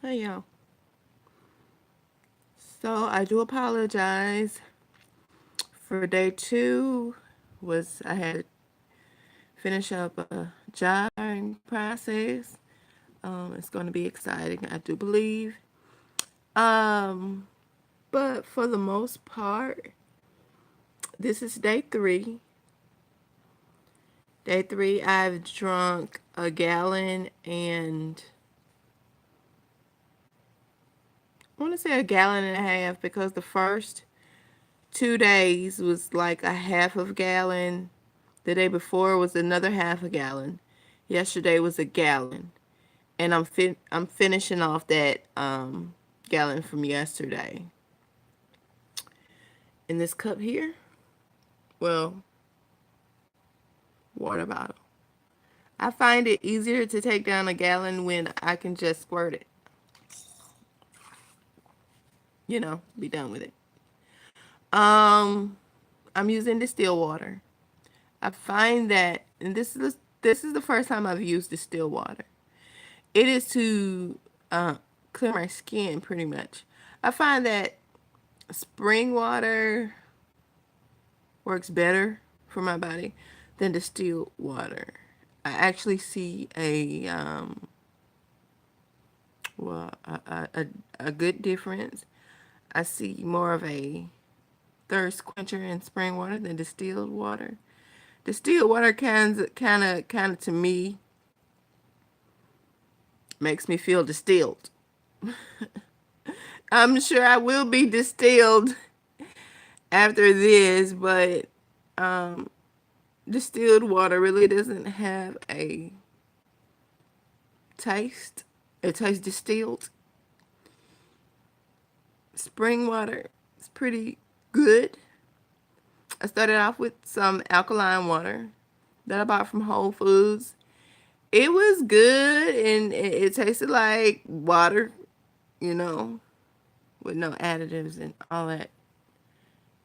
Hey y'all. So I do apologize for day two. Was I had to finish up a job process. It's going to be exciting, I do believe. Um, but for the most part, this is day three. Day three, I've drunk a gallon and I want to say a gallon and a half because the first 2 days was like a half of gallon. The day before was another half a gallon. Yesterday was a gallon, and I'm finishing off that gallon from yesterday. In this cup here, well, water bottle. I find it easier to take down a gallon when I can just squirt it. Be done with it. Um, I'm using distilled water. I find that, and this is the first time I've used distilled water. It is to clear my skin pretty much. I find that spring water works better for my body than distilled water. I actually see well a good difference. I see more of a thirst quencher in spring water than distilled water. Distilled water kind of to me makes me feel distilled. I'm sure I will be distilled after this, but distilled water really doesn't have a taste. It tastes distilled. Spring water is pretty good. I started off with some alkaline water that I bought from Whole Foods. It was good and it tasted like water, you know, with no additives and all that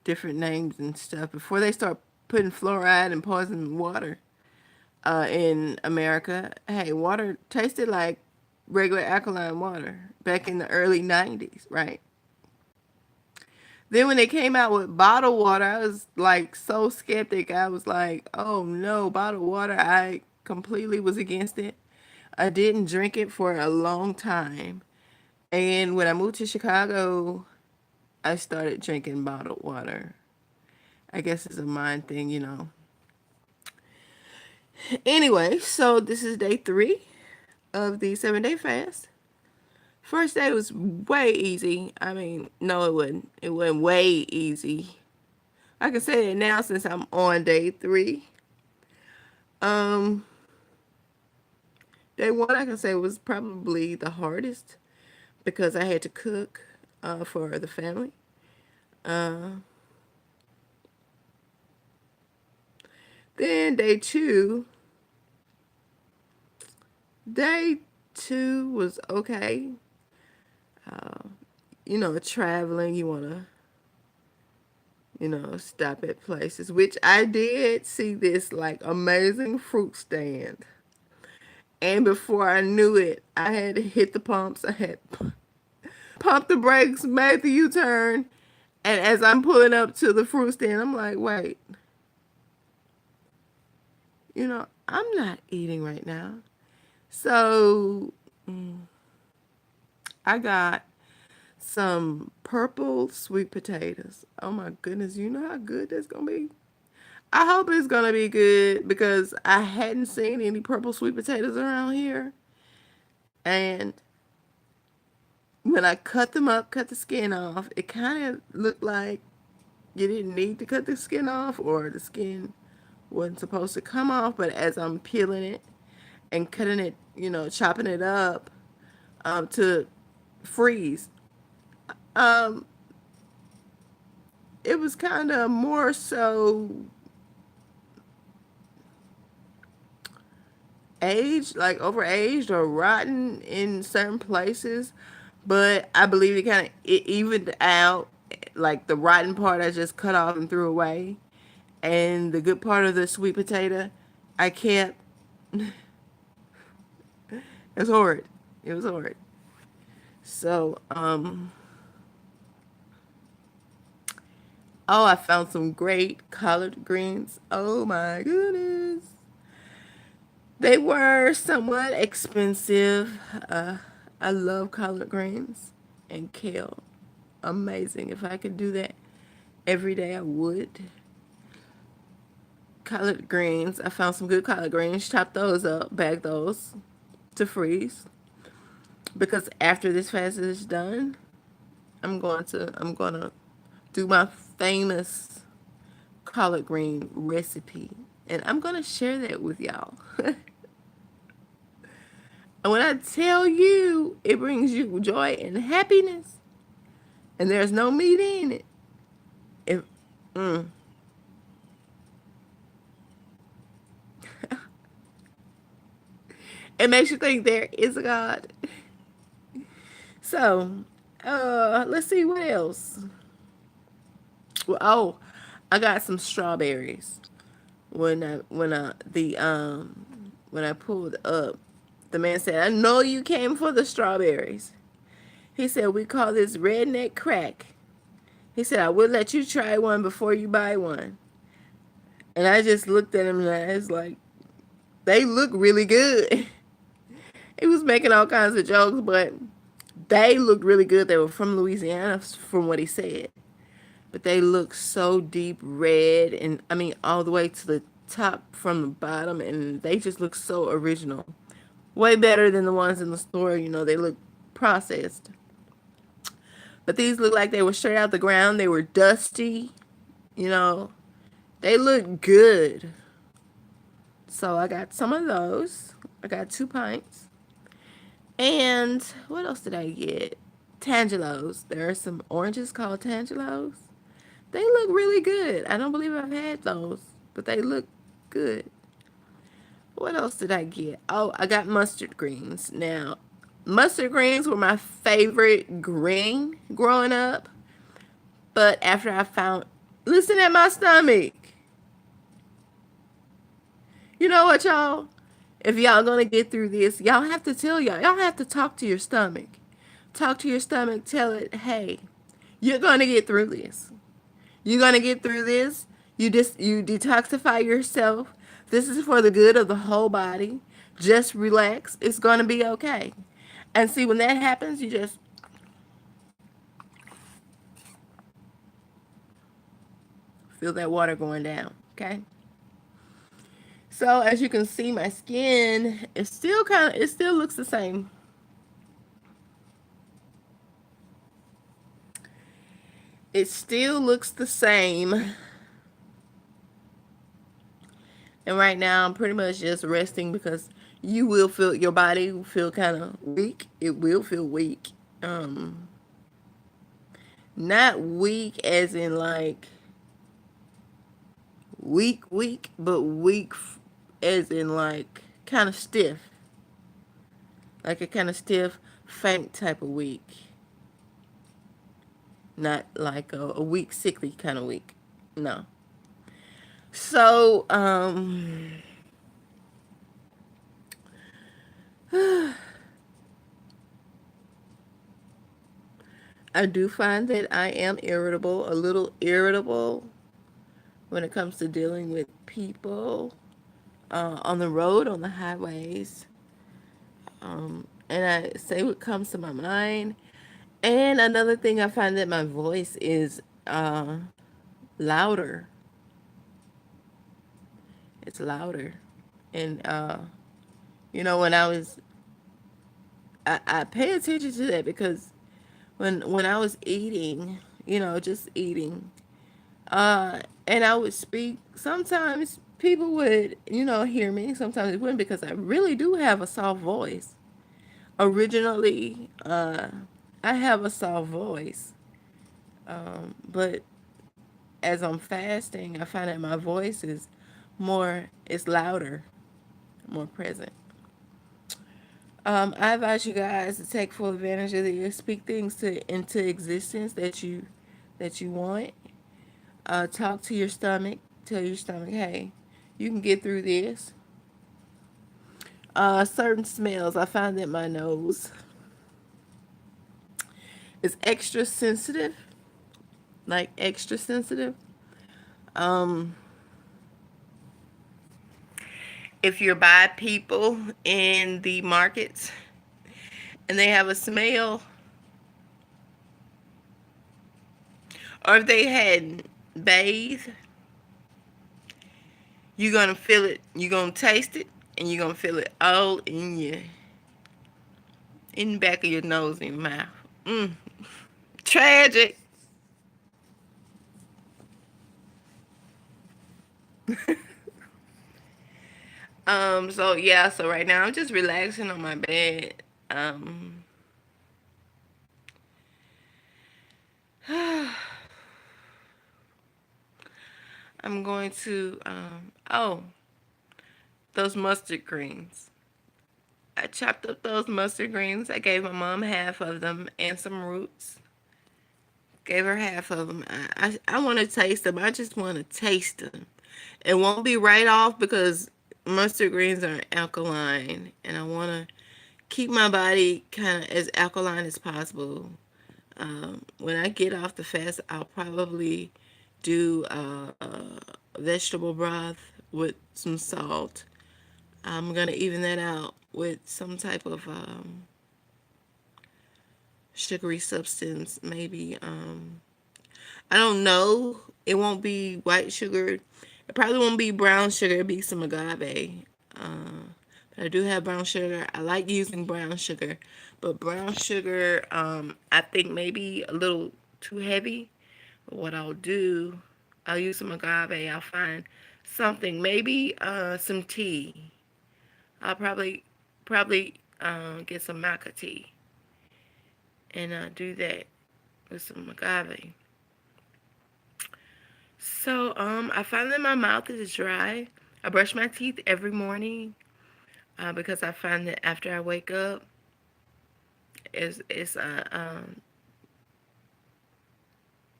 different names and stuff. Before they start putting fluoride and poison water in America, hey, water tasted like regular alkaline water back in the early 90s, right? Then when they came out with bottled water, I was like so skeptic. I was like, oh no, bottled water. I completely was against it. I didn't drink it for a long time. And when I moved to Chicago, I started drinking bottled water. I guess it's a mind thing. Anyway, so this is day three of the 7 day fast. First day was way easy. I mean, no, it wasn't. It wasn't way easy. I can say it now since I'm on day three. Um, Day one, I can say was probably the hardest because I had to cook for the family. Uh, then day two was okay. Uh, traveling, you want to, stop at places, which I did see this like amazing fruit stand. And before I knew it, I had hit the pumps. I had pumped the brakes, made the U turn. And as I'm pulling up to the fruit stand, I'm like, wait, I'm not eating right now. So I got some purple sweet potatoes. Oh my goodness, you know how good that's gonna be? I hope it's gonna be good because I hadn't seen any purple sweet potatoes around here. And when I cut them up, cut the skin off, it kind of looked like you didn't need to cut the skin off or the skin wasn't supposed to come off. But as I'm peeling it and cutting it, chopping it up to freeze, um, it was kind of more so aged, like overaged or rotten in certain places. But I believe it evened out. Like the rotten part, I just cut off and threw away, and the good part of the sweet potato, I kept. It was horrid. It was horrid. So, oh, I found some great collard greens. Oh my goodness. They were somewhat expensive. I love collard greens and kale. Amazing. If I could do that every day, I would. Collard greens. I found some good collard greens. Chop those up, bag those to freeze. Because after this fast is done, I'm gonna do my famous collard green recipe. And I'm gonna share that with y'all. And when I tell you it brings you joy and happiness, and there's no meat in it, it, mm, it makes you think there is a God. So, let's see what else. Well, oh, I got some strawberries. When I pulled up, the man said, "I know you came for the strawberries." He said, "We call this redneck crack." He said, "I would let you try one before you buy one." And I just looked at him and I was like, "They look really good." He was making all kinds of jokes, but they looked really good. They were from Louisiana, from what he said. But they look so deep red, and I mean, all the way to the top from the bottom, and they just look so original. Way better than the ones in the store. They look processed. But these look like they were straight out the ground. They were dusty. You know, they look good. So I got some of those. I got 2 pints. And what else did I get? Tangelos. There are some oranges called Tangelos. They look really good. I don't believe I've had those, but they look good. What else did I get? Oh, I got mustard greens. Now, mustard greens were my favorite green growing up, but after I found, listen at my stomach. You know what, y'all? If y'all gonna get through this, y'all have to tell y'all have to talk to your stomach. Talk to your stomach, tell it, hey, you're gonna get through this. You're gonna get through this. You detoxify yourself. This is for the good of the whole body. Just relax. It's gonna be okay. And see, when that happens, you just feel that water going down. Okay. So as you can see, my skin is still it still looks the same. It still looks the same. And right now, I'm pretty much just resting because you will feel your body will feel kind of weak. It will feel weak. Um, Not weak as in like weak, but weak as in like kind of stiff. Like a kind of stiff, faint type of weak. Not like a weak, sickly kind of weak. No. So, I do find that I am irritable, a little irritable when it comes to dealing with people on the road, on the highways. And I say what comes to my mind. And another thing, I find that my voice is louder. It's louder. And, when I pay attention to that because when I was eating, just eating, and I would speak, sometimes people would, hear me. Sometimes they wouldn't because I really do have a soft voice. Originally, I have a soft voice. But as I'm fasting, I find that my voice is it's louder, more present. I advise you guys to take full advantage of this. Speak things into existence that you want. Talk to your stomach. Tell your stomach, hey, you can get through this. Certain smells. I find that my nose It's extra sensitive, like extra sensitive. Um, if you're by people in the markets and they have a smell, or if they hadn't bathed, you're gonna feel it. You're gonna taste it, and you're gonna feel it all in the back of your nose and your mouth. Mm, tragic. So yeah, so right now I'm just relaxing on my bed. I'm going to oh, those mustard greens. I chopped up those mustard greens. I gave my mom half of them and some roots. Gave her half of them. I want to taste them. I just want to taste them. It won't be right off because mustard greens are alkaline, and I want to keep my body kind of as alkaline as possible. When I get off the fast, I'll probably do vegetable broth with some salt. I'm gonna even that out with some type of sugary substance, maybe. I don't know. It won't be white sugar. It probably won't be brown sugar. It'll be some agave. But I do have brown sugar. I like using brown sugar, but brown sugar, I think maybe a little too heavy. But what I'll do, I'll use some agave. I'll find something, maybe some tea. I'll probably get some maca tea and do that with some agave. So I find that my mouth is dry. I brush my teeth every morning because I find that after I wake up, it's a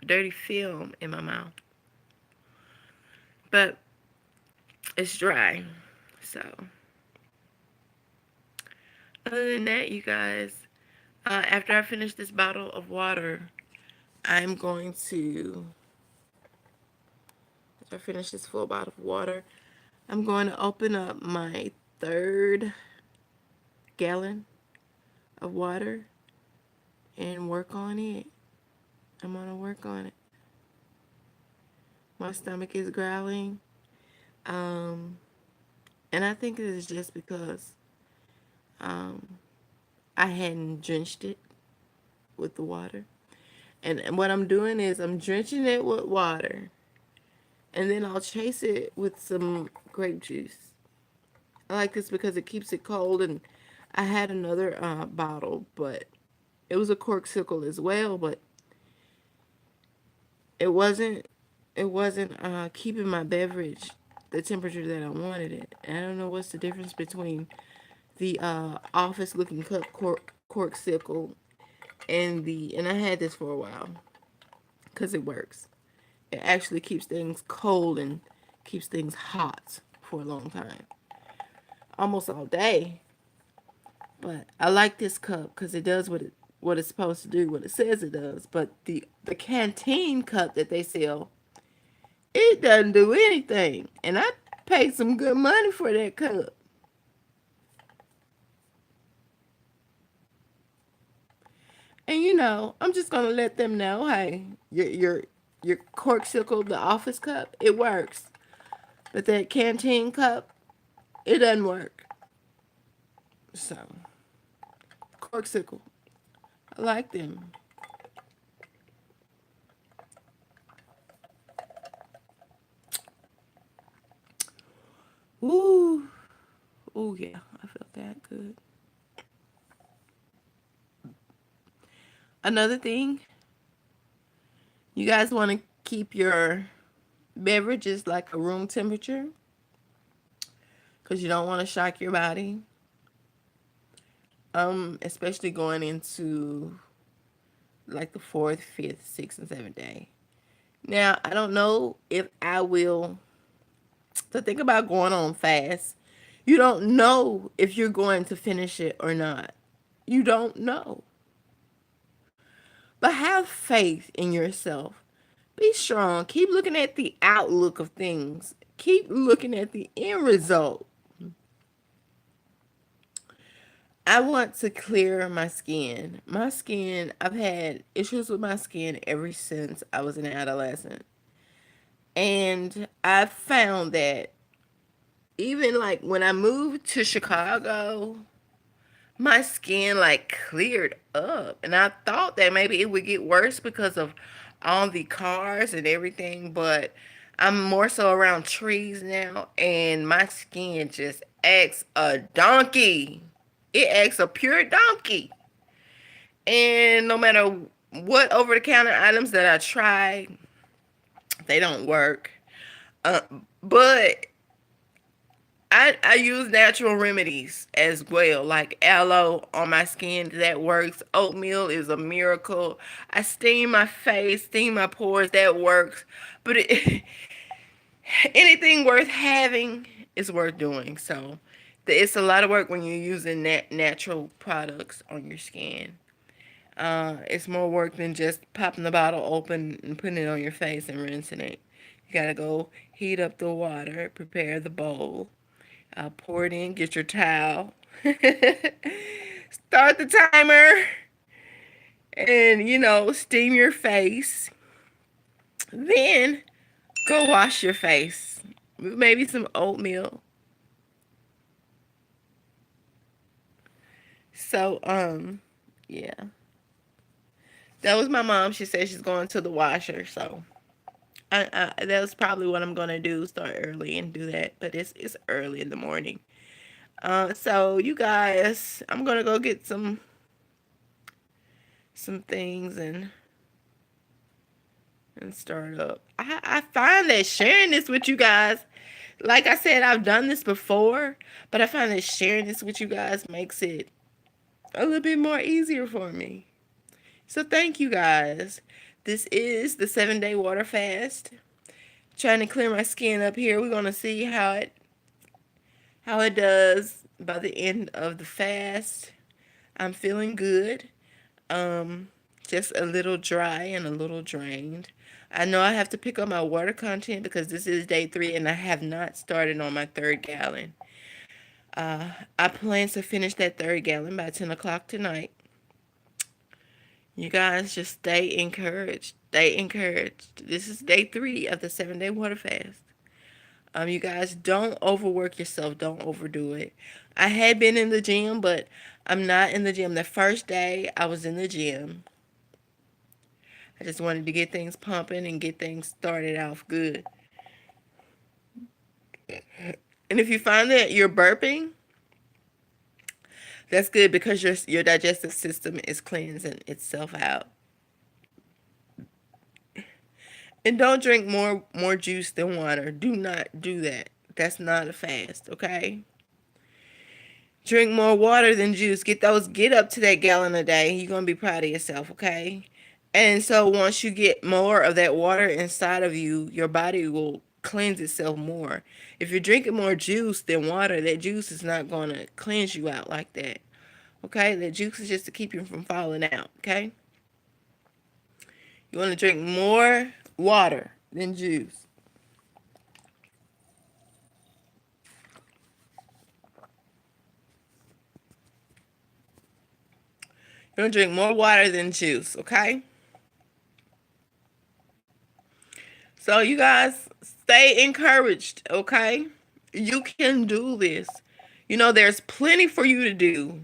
dirty film in my mouth, but it's dry. So other than that, you guys, after I finish this bottle of water, I'm going to after I finish this full bottle of water, I'm going to open up my third gallon of water and work on it. I'm going to work on it. My stomach is growling. Um, and I think it is just because um, I hadn't drenched it with the water. And what I'm doing is I'm drenching it with water. And then I'll chase it with some grape juice. I like this because it keeps it cold. And I had another bottle, but it was a corksicle as well, but it wasn't keeping my beverage the temperature that I wanted it. And I don't know what's the difference between the office looking cup corksicle and I had this for a while because it works. It actually keeps things cold and keeps things hot for a long time, almost all day. But I like this cup because it does what it's supposed to do, what it says it does. But the canteen cup that they sell, it doesn't do anything. And I paid some good money for that cup. And I'm just gonna let them know, hey, your corksicle, the office cup, it works. But that canteen cup, it doesn't work. So, corksicle, I like them. Ooh, ooh, yeah, I felt that good. Another thing, you guys want to keep your beverages like a room temperature because you don't want to shock your body. Especially going into like the fourth, fifth, sixth, and seventh day. Now, I don't know if I will. So think about going on fast. You don't know if you're going to finish it or not. You don't know. But have faith in yourself. Be strong. Keep looking at the outlook of things. Keep looking at the end result. I want to clear my skin. My skin, I've had issues with my skin ever since I was an adolescent. And I found that even like when I moved to Chicago, my skin like cleared up. And I thought that maybe it would get worse because of all the cars and everything, but I'm more so around trees now, and my skin just acts a donkey. It acts a pure donkey. And no matter what over the counter items that I try, they don't work. Uh, but I use natural remedies as well, like aloe on my skin. That works. Oatmeal is a miracle. I steam my face, steam my pores. That works. But anything worth having is worth doing. So it's a lot of work when you're using natural products on your skin. It's more work than just popping the bottle open and putting it on your face and rinsing it. You gotta go heat up the water, prepare the bowl, pour it in, get your towel, start the timer, and steam your face. Then go wash your face with maybe some oatmeal. So, yeah. That was my mom. She said she's going to the washer, so that's probably what I'm gonna do. Start early and do that, but it's early in the morning. So you guys, I'm gonna go get some things and start up. I find that sharing this with you guys, like I said, I've done this before, but I find that sharing this with you guys makes it a little bit more easier for me. So thank you guys. This is the 7-day water fast. Trying to clear my skin up here. We're gonna see how it does by the end of the fast. I'm feeling good. Um, just a little dry and a little drained. I know I have to pick up my water content because this is day 3 and I have not started on my 3rd gallon. I plan to finish that 3rd gallon by 10 o'clock tonight. You guys just stay encouraged. Stay encouraged. This is day 3 of the 7-day water fast. You guys, don't overwork yourself. Don't overdo it. I had been in the gym, but I'm not in the gym. The first day I was in the gym, I just wanted to get things pumping and get things started off good. And if you find that you're burping, that's good because your digestive system is cleansing itself out. And don't drink more juice than water. Do not do that. That's not a fast, okay? Drink more water than juice. Get up to that gallon a day. You're gonna be proud of yourself, okay? And so once you get more of that water inside of you, your body will cleanse itself more. If you're drinking more juice than water, that juice is not gonna cleanse you out like that. Okay? That juice is just to keep you from falling out, okay? You wanna drink more water than juice. You wanna drink more water than juice, okay? So you guys stay encouraged, okay? You can do this. There's plenty for you to do.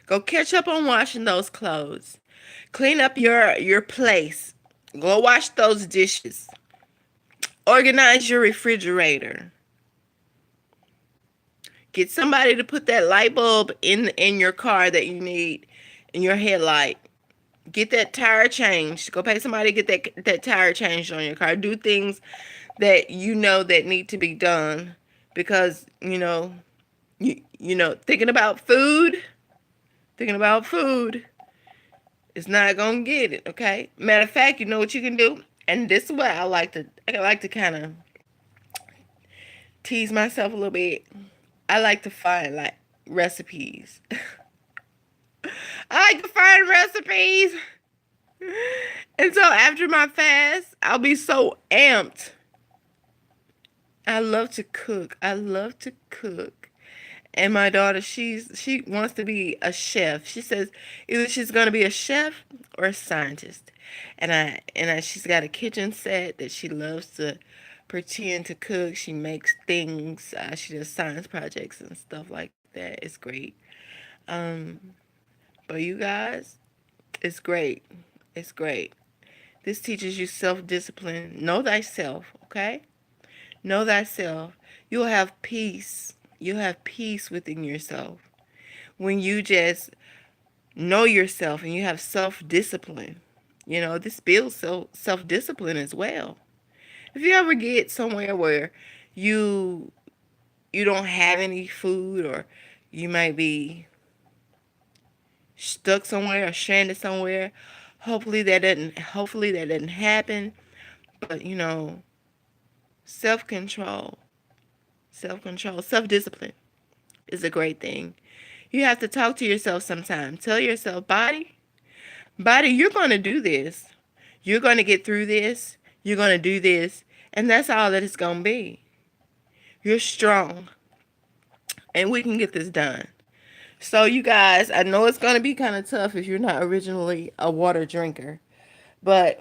Go catch up on washing those clothes. Clean up your place. Go wash those dishes. Organize your refrigerator. Get somebody to put that light bulb in your car that you need in your headlight. Get that tire changed. Go pay somebody to get that tire changed on your car. Do things that that need to be done because thinking about food is not gonna get it. Okay. Matter of fact, you know what you can do, and this is what I like to kind of tease myself a little bit. I like to find like recipes. I like to find recipes And so after my fast, I'll be so amped. I love to cook. I love to cook. And my daughter, she wants to be a chef. She says either she's gonna be a chef or a scientist. She's got a kitchen set that she loves to pretend to cook. She makes things. She does science projects and stuff like that. It's great. Um, but you guys, it's great. It's great. This teaches you self-discipline. Know thyself. Okay. Know thyself. You'll have peace. You'll have peace within yourself when you just know yourself and you have self-discipline. You know, this builds self-discipline as well. If you ever get somewhere where you you don't have any food, or you might be stuck somewhere or stranded somewhere, hopefully that doesn't happen. But you know, self-control, self-control, self-discipline is a great thing. You have to talk to yourself sometimes. Tell yourself, body, you're going to do this. You're going to get through this. You're going to do this. And that's all that it's going to be. You're strong. And we can get this done. So, you guys, I know it's going to be kind of tough if you're not originally a water drinker. But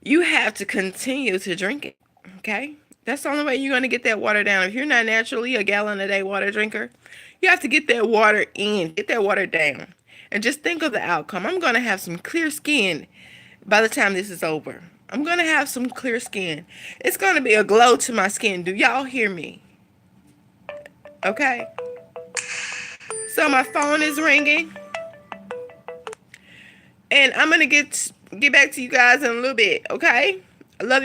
you have to continue to drink it. Okay? That's the only way you're going to get that water down. If you're not naturally a gallon a day water drinker, you have to get that water in, get that water down. And just think of the outcome. I'm going to have some clear skin by the time this is over. I'm going to have some clear skin. It's going to be a glow to my skin. Do y'all hear me? Okay? So my phone is ringing. And I'm going to get back to you guys in a little bit, okay? I love you.